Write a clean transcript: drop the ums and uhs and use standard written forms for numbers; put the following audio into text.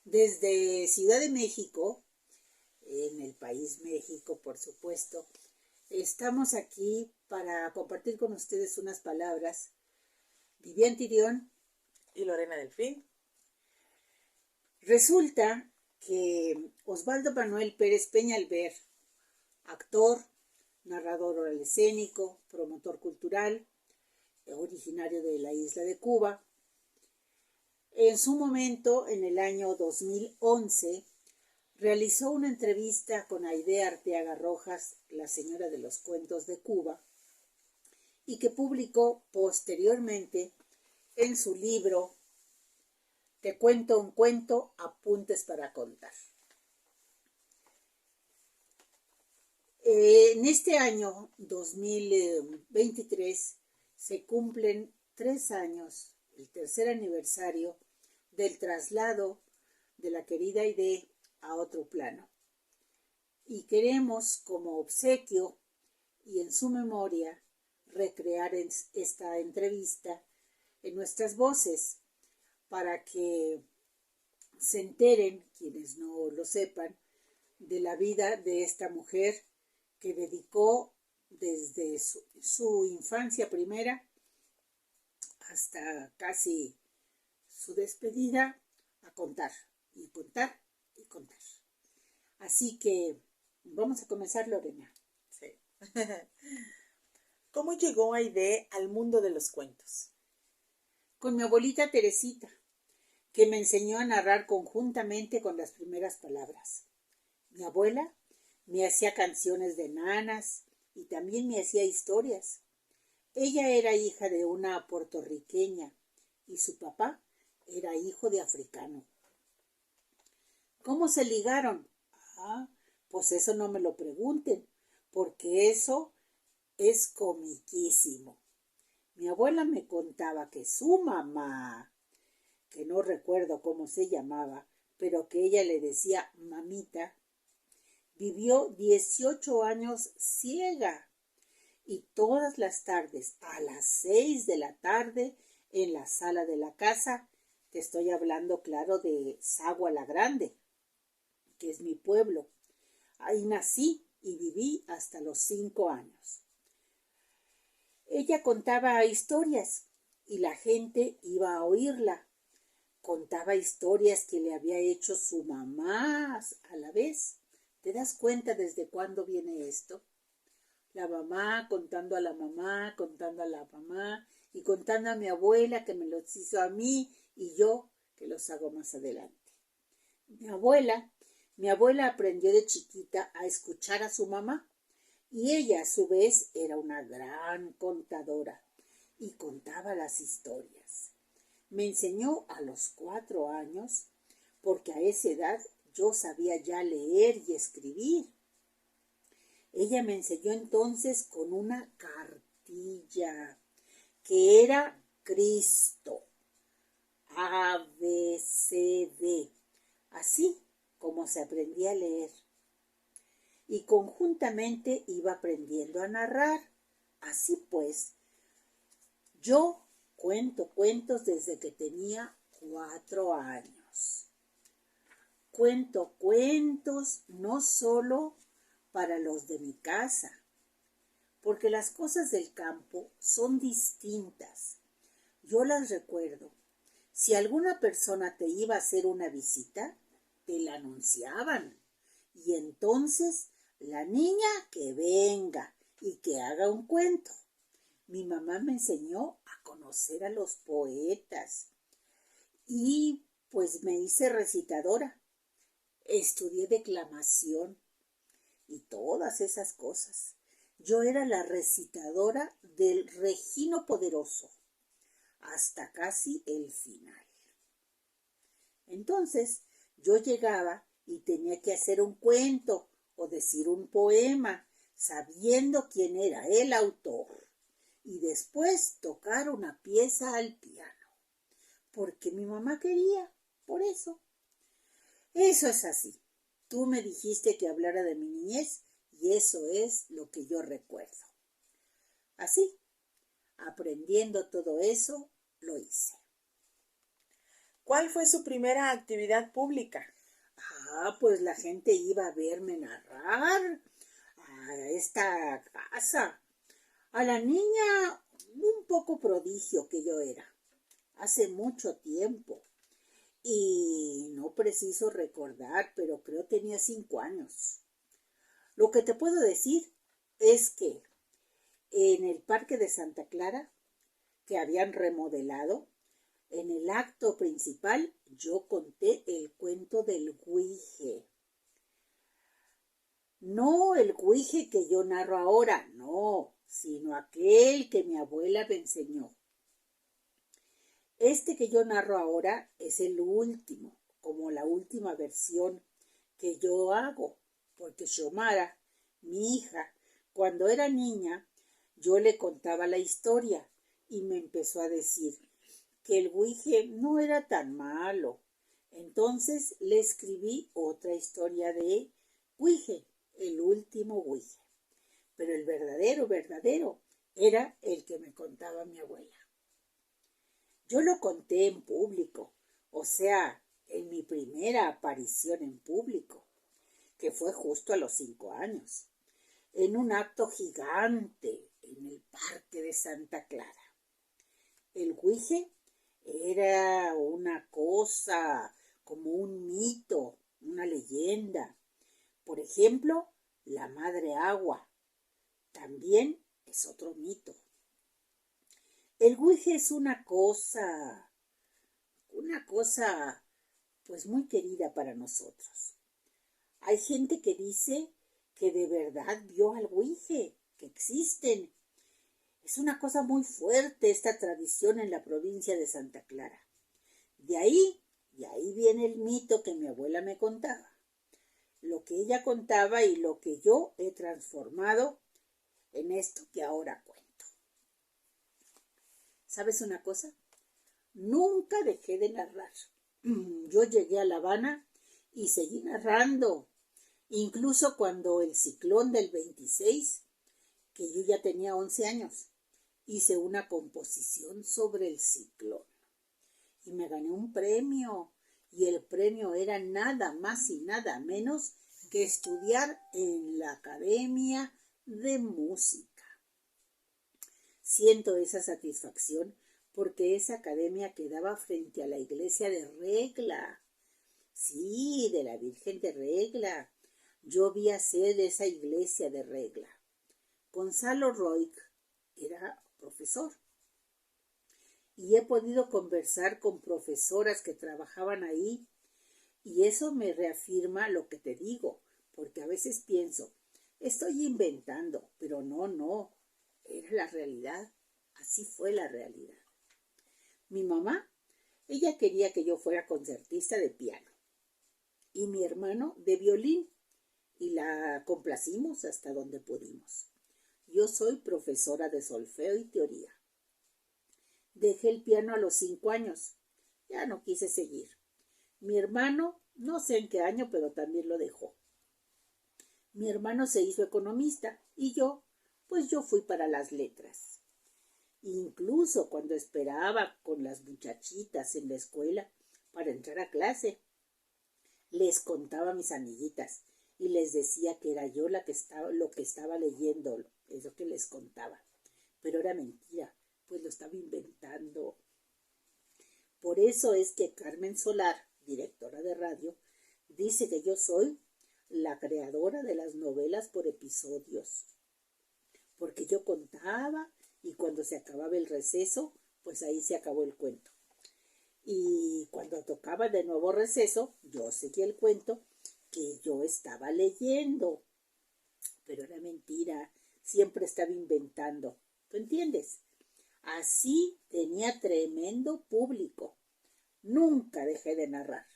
Desde Ciudad de México, en el país México, por supuesto, estamos aquí para compartir con ustedes unas palabras. Vivian Tirión. Y Lorena Delfín. Resulta que Osvaldo Manuel Pérez Peñalver, actor, narrador oral escénico, promotor cultural, originario de la isla de Cuba, en su momento, en el año 2011, realizó una entrevista con Aide Arteaga Rojas, la señora de los cuentos de Cuba, y que publicó posteriormente en su libro Te cuento un cuento, apuntes para contar. En este año 2023 se cumplen 3 años, el tercer aniversario del traslado de la querida Aide a otro plano. Y queremos, como obsequio y en su memoria, recrear esta entrevista en nuestras voces para que se enteren, quienes no lo sepan, de la vida de esta mujer que dedicó desde su infancia primera hasta casi su despedida a contar y contar y contar. Así que vamos a comenzar, Lorena. Sí. ¿Cómo llegó Aide al mundo de los cuentos? Con mi abuelita Teresita, que me enseñó a narrar conjuntamente con las primeras palabras. Mi abuela me hacía canciones de nanas y también me hacía historias. Ella era hija de una puertorriqueña y su papá era hijo de africano. ¿Cómo se ligaron? Pues eso no me lo pregunten, porque eso es comiquísimo. Mi abuela me contaba que su mamá, que no recuerdo cómo se llamaba, pero que ella le decía mamita, vivió 18 años ciega y todas las tardes a las 6 de la tarde en la sala de la casa, te estoy hablando claro de Sagua la Grande, que es mi pueblo. Ahí nací y viví hasta los 5 años. Ella contaba historias y la gente iba a oírla. Contaba historias que le había hecho su mamá a la vez. ¿Te das cuenta desde cuándo viene esto? La mamá contando a la mamá, contando a la mamá y contando a mi abuela que me los hizo a mí y yo que los hago más adelante. Mi abuela aprendió de chiquita a escuchar a su mamá y ella a su vez era una gran contadora y contaba las historias. Me enseñó a los 4 años porque a esa edad yo sabía ya leer y escribir. Ella me enseñó entonces con una cartilla que era Cristo, A, B, C, D, así como se aprendía a leer. Y conjuntamente iba aprendiendo a narrar. Así pues, yo cuento cuentos desde que tenía 4 años. Cuento cuentos no solo para los de mi casa, porque las cosas del campo son distintas. Yo las recuerdo. Si alguna persona te iba a hacer una visita, te la anunciaban. Y entonces la niña que venga y que haga un cuento. Mi mamá me enseñó a conocer a los poetas y pues me hice recitadora. Estudié declamación y todas esas cosas. Yo era la recitadora del Regino Poderoso hasta casi el final. Entonces yo llegaba y tenía que hacer un cuento o decir un poema, sabiendo quién era el autor, y después tocar una pieza al piano, porque mi mamá quería, por eso. Eso es así. Tú me dijiste que hablara de mi niñez y eso es lo que yo recuerdo. Así, aprendiendo todo eso, lo hice. ¿Cuál fue su primera actividad pública? Pues la gente iba a verme narrar a esta casa. A la niña, un poco prodigio que yo era, hace mucho tiempo. Y no preciso recordar, pero creo tenía 5 años. Lo que te puedo decir es que en el Parque de Santa Clara, que habían remodelado, en el acto principal yo conté el cuento del Güige. No el Güige que yo narro ahora, no, sino aquel que mi abuela me enseñó. Este que yo narro ahora es el último, como la última versión que yo hago, porque Xiomara, mi hija, cuando era niña, yo le contaba la historia y me empezó a decir que el Güige no era tan malo. Entonces le escribí otra historia de Güige, el último Güige. Pero el verdadero, era el que me contaba mi abuela. Yo lo conté en público, o sea, en mi primera aparición en público, que fue justo a los 5 años, en un acto gigante en el Parque de Santa Clara. El Güige era una cosa como un mito, una leyenda. Por ejemplo, la madre agua también es otro mito. El Güige es una cosa pues muy querida para nosotros. Hay gente que dice que de verdad vio al Güige, que existen. Es una cosa muy fuerte esta tradición en la provincia de Santa Clara. De ahí viene el mito que mi abuela me contaba. Lo que ella contaba y lo que yo he transformado en esto que ahora cuento. ¿Sabes una cosa? Nunca dejé de narrar. Yo llegué a La Habana y seguí narrando. Incluso cuando el ciclón del 26, que yo ya tenía 11 años, hice una composición sobre el ciclón. Y me gané un premio. Y el premio era nada más y nada menos que estudiar en la Academia de Música. Siento esa satisfacción porque esa academia quedaba frente a la iglesia de Regla. Sí, de la Virgen de Regla. Yo vi hacer esa iglesia de Regla. Gonzalo Roig era profesor. Y he podido conversar con profesoras que trabajaban ahí. Y eso me reafirma lo que te digo, porque a veces pienso, estoy inventando, pero no. Era la realidad, así fue la realidad. Mi mamá, ella quería que yo fuera concertista de piano y mi hermano de violín y la complacimos hasta donde pudimos. Yo soy profesora de solfeo y teoría. Dejé el piano a los 5 años, ya no quise seguir. Mi hermano, no sé en qué año, pero también lo dejó. Mi hermano se hizo economista y yo fui para las letras. Incluso cuando esperaba con las muchachitas en la escuela para entrar a clase, les contaba a mis amiguitas y les decía que era yo lo que estaba leyendo, eso que les contaba. Pero era mentira, pues lo estaba inventando. Por eso es que Carmen Solar, directora de radio, dice que yo soy la creadora de las novelas por episodios. Porque yo contaba y cuando se acababa el receso, pues ahí se acabó el cuento. Y cuando tocaba de nuevo receso, yo seguía el cuento que yo estaba leyendo. Pero era mentira, siempre estaba inventando. ¿Tú entiendes? Así tenía tremendo público. Nunca dejé de narrar.